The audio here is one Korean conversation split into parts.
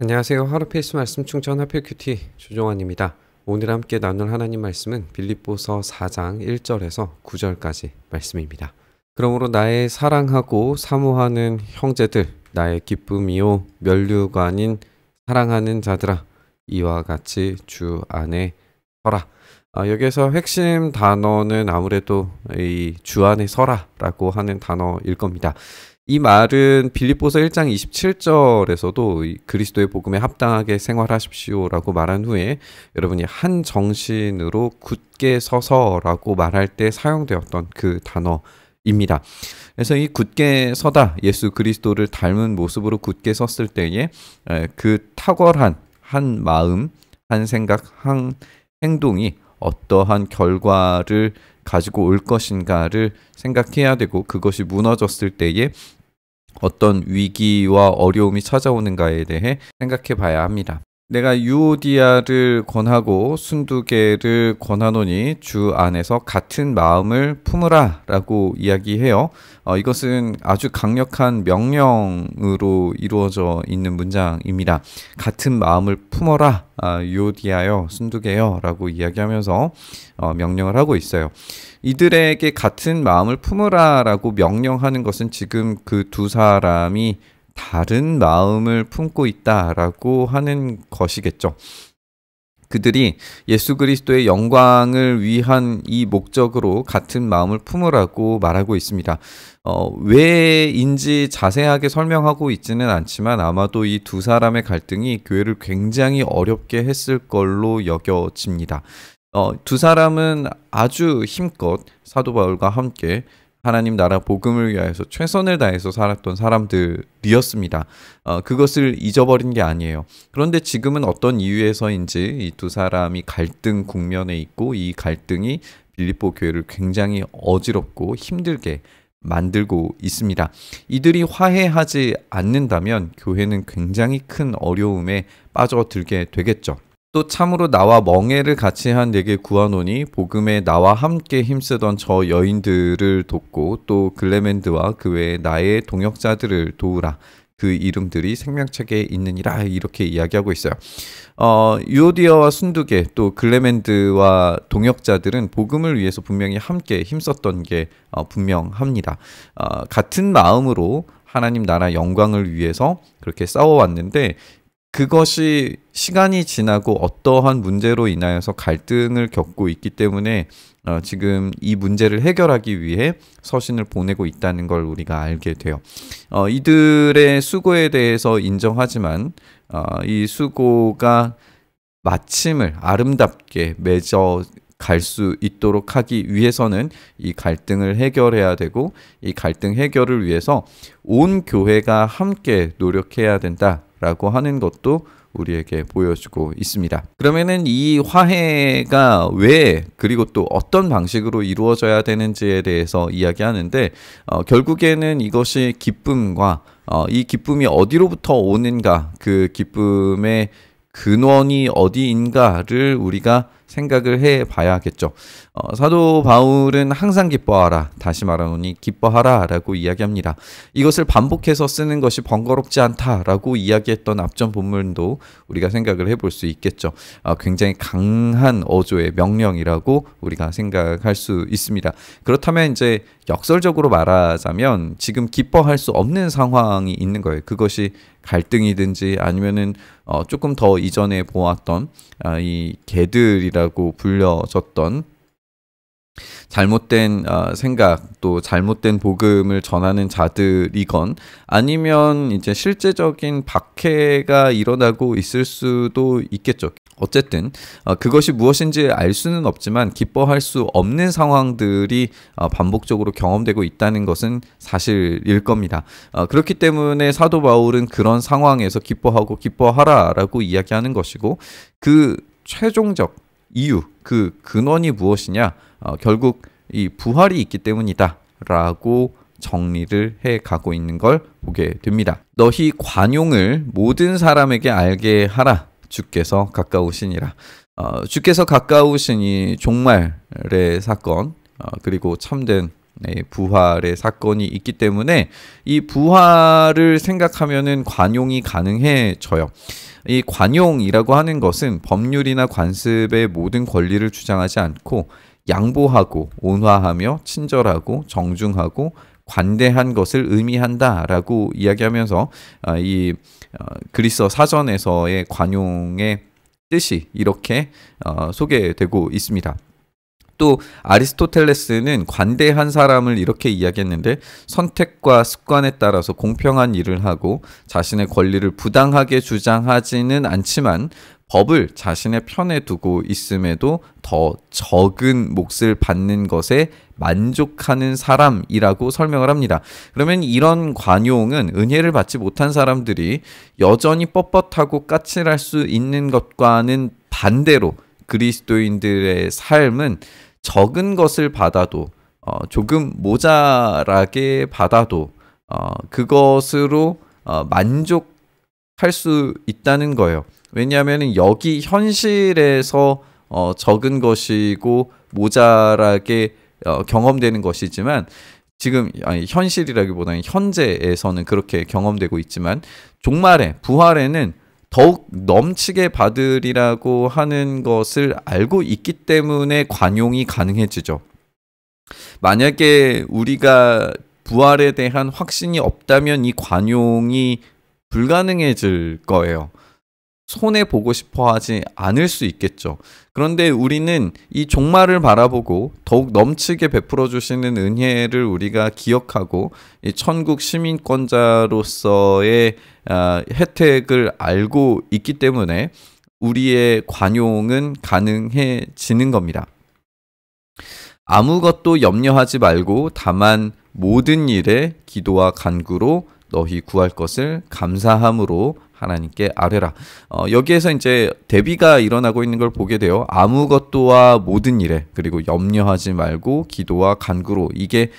안녕하세요. 하루 페이스 말씀 충전 하필 큐티 조종환입니다. 오늘 함께 나눌 하나님 말씀은 빌립보서 4장 1절에서 9절까지 말씀입니다. 그러므로 나의 사랑하고 사모하는 형제들, 나의 기쁨이요 면류가 아닌 사랑하는 자들아, 이와 같이 주 안에 서라. 여기에서 핵심 단어는 아무래도 이 주 안에 서라라고 하는 단어일 겁니다. 이 말은 빌립보서 1장 27절에서도 그리스도의 복음에 합당하게 생활하십시오라고 말한 후에 여러분이 한 정신으로 굳게 서서라고 말할 때 사용되었던 그 단어입니다. 그래서 이 굳게 서다, 예수 그리스도를 닮은 모습으로 굳게 섰을 때에 그 탁월한 한 마음, 한 생각, 한 행동이 어떠한 결과를 가지고 올 것인가를 생각해야 되고, 그것이 무너졌을 때에 어떤 위기와 어려움이 찾아오는가에 대해 생각해 봐야 합니다. 내가 유오디아를 권하고 순두개를 권하노니 주 안에서 같은 마음을 품으라 라고 이야기해요. 이것은 아주 강력한 명령으로 이루어져 있는 문장입니다. 같은 마음을 품어라, 유오디아여, 순두개여 라고 이야기하면서 명령을 하고 있어요. 이들에게 같은 마음을 품으라 라고 명령하는 것은 지금 그 두 사람이 다른 마음을 품고 있다라고 하는 것이겠죠. 그들이 예수 그리스도의 영광을 위한 이 목적으로 같은 마음을 품으라고 말하고 있습니다. 왜인지 자세하게 설명하고 있지는 않지만 아마도 이 두 사람의 갈등이 교회를 굉장히 어렵게 했을 걸로 여겨집니다. 두 사람은 아주 힘껏 사도 바울과 함께 하나님 나라 복음을 위하여서 최선을 다해서 살았던 사람들이었습니다. 그것을 잊어버린 게 아니에요. 그런데 지금은 어떤 이유에서인지 이 두 사람이 갈등 국면에 있고, 이 갈등이 빌립보 교회를 굉장히 어지럽고 힘들게 만들고 있습니다. 이들이 화해하지 않는다면 교회는 굉장히 큰 어려움에 빠져들게 되겠죠. 또 참으로 나와 멍에를 같이 한 내게 구하노니 복음에 나와 함께 힘쓰던 저 여인들을 돕고 또 글레멘드와 그 외에 나의 동역자들을 도우라. 그 이름들이 생명책에 있느니라, 이렇게 이야기하고 있어요. 유오디아와 순두개 또 글레멘드와 동역자들은 복음을 위해서 분명히 함께 힘썼던 게 분명합니다. 같은 마음으로 하나님 나라 영광을 위해서 그렇게 싸워왔는데, 그것이 시간이 지나고 어떠한 문제로 인하여서 갈등을 겪고 있기 때문에 지금 이 문제를 해결하기 위해 서신을 보내고 있다는 걸 우리가 알게 돼요. 이들의 수고에 대해서 인정하지만 이 수고가 마침을 아름답게 맺어 갈 수 있도록 하기 위해서는 이 갈등을 해결해야 되고, 이 갈등 해결을 위해서 온 교회가 함께 노력해야 된다라고 하는 것도 우리에게 보여주고 있습니다. 그러면은 이 화해가 왜, 그리고 또 어떤 방식으로 이루어져야 되는지에 대해서 이야기하는데, 결국에는 이것이 기쁨과 이 기쁨이 어디로부터 오는가, 그 기쁨의 근원이 어디인가를 우리가 생각을 해봐야겠죠. 사도 바울은 항상 기뻐하라, 다시 말하노니 기뻐하라 라고 이야기합니다. 이것을 반복해서 쓰는 것이 번거롭지 않다라고 이야기했던 앞전 본문도 우리가 생각을 해볼 수 있겠죠. 굉장히 강한 어조의 명령이라고 우리가 생각할 수 있습니다. 그렇다면 이제 역설적으로 말하자면 지금 기뻐할 수 없는 상황이 있는 거예요. 그것이 갈등이든지 아니면은 조금 더 이전에 보았던 이 개들이라고 불려졌던 잘못된 생각, 또 잘못된 복음을 전하는 자들이건, 아니면 이제 실제적인 박해가 일어나고 있을 수도 있겠죠. 어쨌든 그것이 무엇인지 알 수는 없지만 기뻐할 수 없는 상황들이 반복적으로 경험되고 있다는 것은 사실일 겁니다. 그렇기 때문에 사도 바울은 그런 상황에서 기뻐하고 기뻐하라 라고 이야기하는 것이고, 그 최종적 이유, 그 근원이 무엇이냐, 결국 이 부활이 있기 때문이다 라고 정리를 해가고 있는 걸 보게 됩니다. 너희 관용을 모든 사람에게 알게 하라, 주께서 가까우시니라. 주께서 가까우시니 종말의 사건, 그리고 참된 부활의 사건이 있기 때문에 이 부활을 생각하면은 관용이 가능해져요. 이 관용이라고 하는 것은 법률이나 관습의 모든 권리를 주장하지 않고 양보하고 온화하며 친절하고 정중하고 관대한 것을 의미한다라고 이야기하면서 이 그리스어 사전에서의 관용의 뜻이 이렇게 소개되고 있습니다. 또 아리스토텔레스는 관대한 사람을 이렇게 이야기했는데 선택과 습관에 따라서 공평한 일을 하고 자신의 권리를 부당하게 주장하지는 않지만 법을 자신의 편에 두고 있음에도 더 적은 몫을 받는 것에 만족하는 사람이라고 설명을 합니다. 그러면 이런 관용은 은혜를 받지 못한 사람들이 여전히 뻣뻣하고 까칠할 수 있는 것과는 반대로 그리스도인들의 삶은 적은 것을 받아도 조금 모자라게 받아도 그것으로 만족할 수 있다는 거예요. 왜냐하면 여기 현실에서 적은 것이고 모자라게 경험되는 것이지만 지금 현실이라기보다는 현재에서는 그렇게 경험되고 있지만 종말에 부활에는 더욱 넘치게 받으리라고 하는 것을 알고 있기 때문에 관용이 가능해지죠. 만약에 우리가 부활에 대한 확신이 없다면 이 관용이 불가능해질 거예요. 손해보고 싶어 하지 않을 수 있겠죠. 그런데 우리는 이 종말을 바라보고 더욱 넘치게 베풀어 주시는 은혜를 우리가 기억하고 이 천국 시민권자로서의 혜택을 알고 있기 때문에 우리의 관용은 가능해지는 겁니다. 아무것도 염려하지 말고 다만 모든 일에 기도와 간구로 너희 구할 것을 감사함으로 하나님께 아뢰라. 여기에서 이제 대비가 일어나고 있는 걸 보게 돼요. 아무것도와 모든 일에 그리고 염려하지 말고 기도와 간구로 이게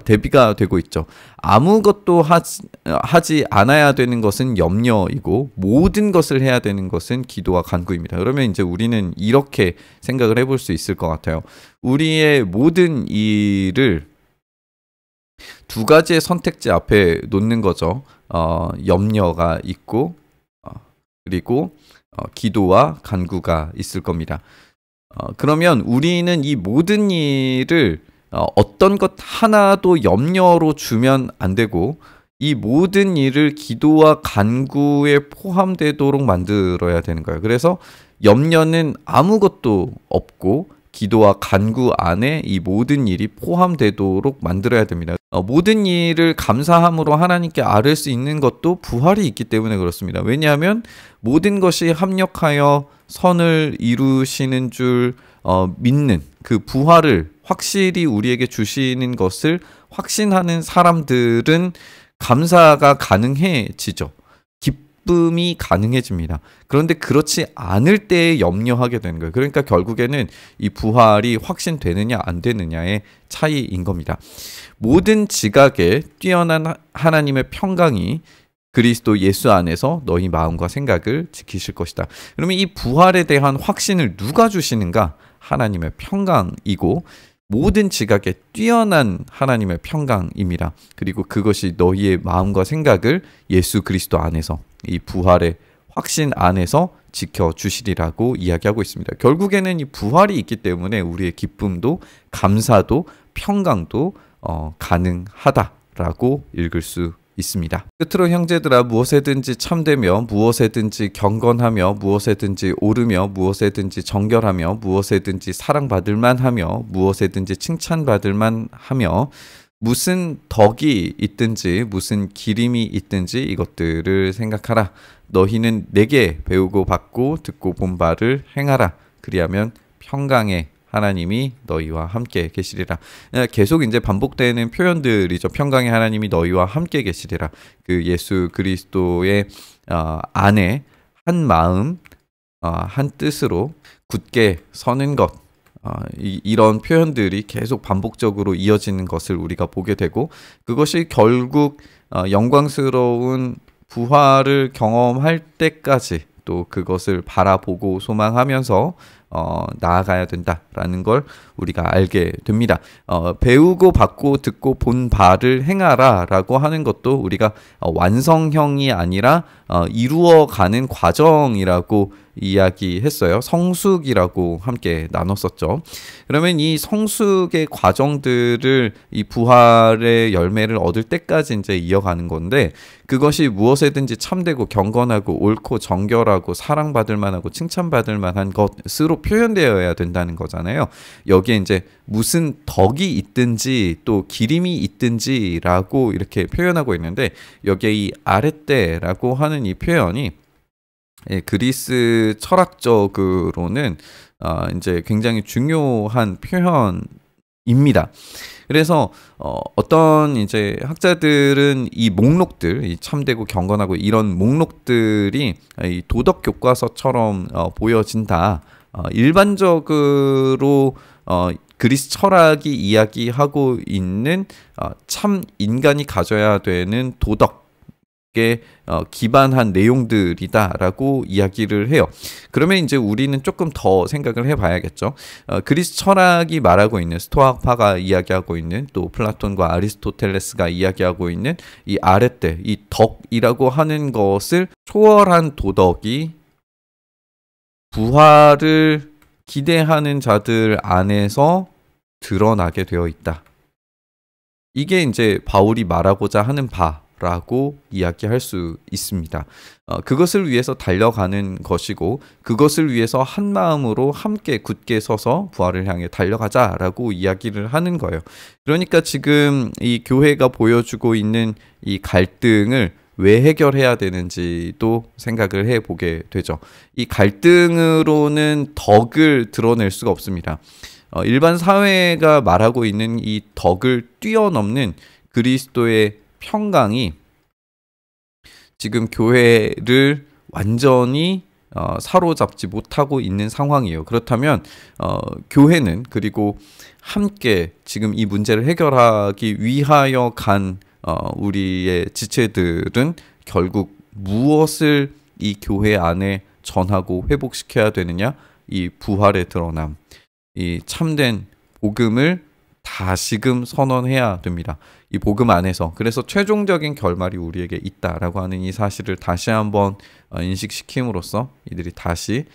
대비가 되고 있죠. 아무것도 하지 않아야 되는 것은 염려이고 모든 것을 해야 되는 것은 기도와 간구입니다. 그러면 이제 우리는 이렇게 생각을 해볼 수 있을 것 같아요. 우리의 모든 일을 두 가지의 선택지 앞에 놓는 거죠. 염려가 있고 그리고 기도와 간구가 있을 겁니다. 그러면 우리는 이 모든 일을 어떤 것 하나도 염려로 주면 안 되고 이 모든 일을 기도와 간구에 포함되도록 만들어야 되는 거예요. 그래서 염려는 아무것도 없고 기도와 간구 안에 이 모든 일이 포함되도록 만들어야 됩니다. 모든 일을 감사함으로 하나님께 아뢰 수 있는 것도 부활이 있기 때문에 그렇습니다. 왜냐하면 모든 것이 합력하여 선을 이루시는 줄 믿는 그 부활을 확실히 우리에게 주시는 것을 확신하는 사람들은 감사가 가능해지죠. 기쁨이 가능해집니다. 그런데 그렇지 않을 때에 염려하게 되는 거예요. 그러니까 결국에는 이 부활이 확신되느냐 안 되느냐의 차이인 겁니다. 모든 지각에 뛰어난 하나님의 평강이 그리스도 예수 안에서 너희 마음과 생각을 지키실 것이다. 그러면 이 부활에 대한 확신을 누가 주시는가? 하나님의 평강이고 모든 지각에 뛰어난 하나님의 평강입니다. 그리고 그것이 너희의 마음과 생각을 예수 그리스도 안에서 이 부활의 확신 안에서 지켜주시리라고 이야기하고 있습니다. 결국에는 이 부활이 있기 때문에 우리의 기쁨도 감사도 평강도 가능하다라고 읽을 수 있습니다. 끝으로 형제들아 무엇에든지 참되며 무엇에든지 경건하며 무엇에든지 옳으며 무엇에든지 정결하며 무엇에든지 사랑받을 만하며 무엇에든지 칭찬받을 만하며 무슨 덕이 있든지 무슨 기림이 있든지 이것들을 생각하라. 너희는 내게 배우고 받고 듣고 본 바를 행하라. 그리하면 평강의 하나님이 너희와 함께 계시리라. 계속 이제 반복되는 표현들이죠. 평강의 하나님이 너희와 함께 계시리라. 그 예수 그리스도의 안에 한 마음, 한 뜻으로 굳게 서는 것. 이런 표현들이 계속 반복적으로 이어지는 것을 우리가 보게 되고 그것이 결국 영광스러운 부활을 경험할 때까지 또 그것을 바라보고 소망하면서 나아가야 된다라는 걸 우리가 알게 됩니다. 배우고 받고 듣고 본 바를 행하라라고 하는 것도 우리가 완성형이 아니라 이루어가는 과정이라고 이야기했어요. 성숙이라고 함께 나눴었죠. 그러면 이 성숙의 과정들을 이 부활의 열매를 얻을 때까지 이제 이어가는 건데, 그것이 무엇에든지 참되고 경건하고 옳고 정결하고 사랑받을 만하고 칭찬받을 만한 것으로 표현되어야 된다는 거잖아요. 여기에 이제 무슨 덕이 있든지 또 기림이 있든지라고 이렇게 표현하고 있는데, 여기에 이 아레떼라고 하는 이 표현이 그리스 철학적으로는 이제 굉장히 중요한 표현입니다. 그래서 어떤 이제 학자들은 이 목록들, 이 참되고 경건하고 이런 목록들이 이 도덕 교과서처럼 보여진다. 일반적으로 그리스 철학이 이야기하고 있는 참 인간이 가져야 되는 도덕 기반한 내용들이다라고 이야기를 해요. 그러면 이제 우리는 조금 더 생각을 해봐야겠죠. 그리스 철학이 말하고 있는, 스토아파가 이야기하고 있는, 또 플라톤과 아리스토텔레스가 이야기하고 있는 이 아레떼, 이 덕이라고 하는 것을 초월한 도덕이 부활을 기대하는 자들 안에서 드러나게 되어 있다. 이게 이제 바울이 말하고자 하는 바라고 이야기할 수 있습니다. 그것을 위해서 달려가는 것이고, 그것을 위해서 한 마음으로 함께 굳게 서서 부활을 향해 달려가자라고 이야기를 하는 거예요. 그러니까 지금 이 교회가 보여주고 있는 이 갈등을 왜 해결해야 되는지도 생각을 해보게 되죠. 이 갈등으로는 덕을 드러낼 수가 없습니다. 일반 사회가 말하고 있는 이 덕을 뛰어넘는 그리스도의 평강이 지금 교회를 완전히 사로잡지 못하고 있는 상황이에요. 그렇다면 교회는, 그리고 함께 지금 이 문제를 해결하기 위하여 간 우리의 지체들은 결국 무엇을 이 교회 안에 전하고 회복시켜야 되느냐? 이 부활의 드러남, 이 참된 복음을 다시금 선언해야 됩니다. 이 복음 안에서. 그래서 최종적인 결말이 우리에게 있다라고 하는 이 사실을 다시 한번 인식시킴으로써 이들이 다시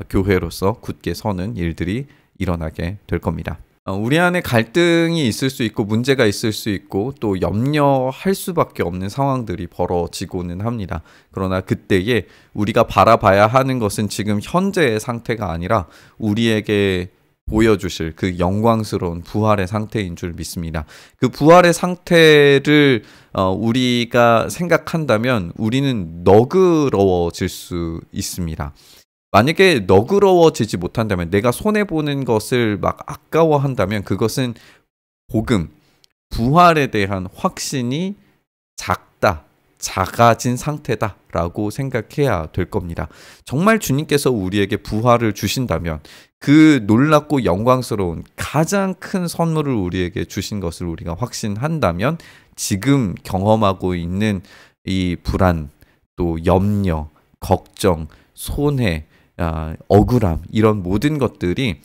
교회로서 굳게 서는 일들이 일어나게 될 겁니다. 우리 안에 갈등이 있을 수 있고 문제가 있을 수 있고 또 염려할 수밖에 없는 상황들이 벌어지고는 합니다. 그러나 그때에 우리가 바라봐야 하는 것은 지금 현재의 상태가 아니라 우리에게 보여주실 그 영광스러운 부활의 상태인 줄 믿습니다. 그 부활의 상태를 우리가 생각한다면 우리는 너그러워질 수 있습니다. 만약에 너그러워지지 못한다면, 내가 손해보는 것을 막 아까워한다면 그것은 복음, 부활에 대한 확신이 작아진 상태다라고 생각해야 될 겁니다. 정말 주님께서 우리에게 부활을 주신다면 그 놀랍고 영광스러운 가장 큰 선물을 우리에게 주신 것을 우리가 확신한다면 지금 경험하고 있는 이 불안, 또 염려, 걱정, 손해, 억울함, 이런 모든 것들이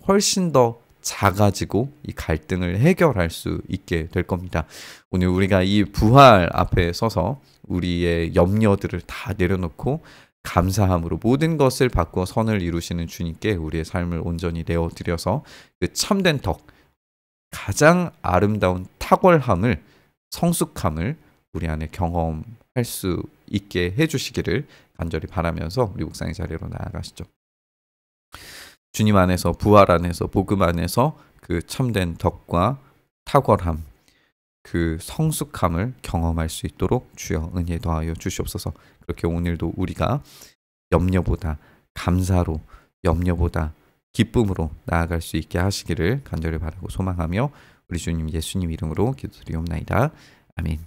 훨씬 더 작아지고 이 갈등을 해결할 수 있게 될 겁니다. 오늘 우리가 이 부활 앞에 서서 우리의 염려들을 다 내려놓고 감사함으로 모든 것을 바꾸어 선을 이루시는 주님께 우리의 삶을 온전히 내어드려서 그 참된 덕, 가장 아름다운 탁월함을, 성숙함을 우리 안에 경험할 수 있게 해주시기를 간절히 바라면서 우리 묵상의 자리로 나아가시죠. 주님 안에서, 부활 안에서, 복음 안에서 그 참된 덕과 탁월함, 그 성숙함을 경험할 수 있도록 주여 은혜 더하여 주시옵소서. 그렇게 오늘도 우리가 염려보다 감사로, 염려보다 기쁨으로 나아갈 수 있게 하시기를 간절히 바라고 소망하며 우리 주님 예수님 이름으로 기도드리옵나이다. 아멘.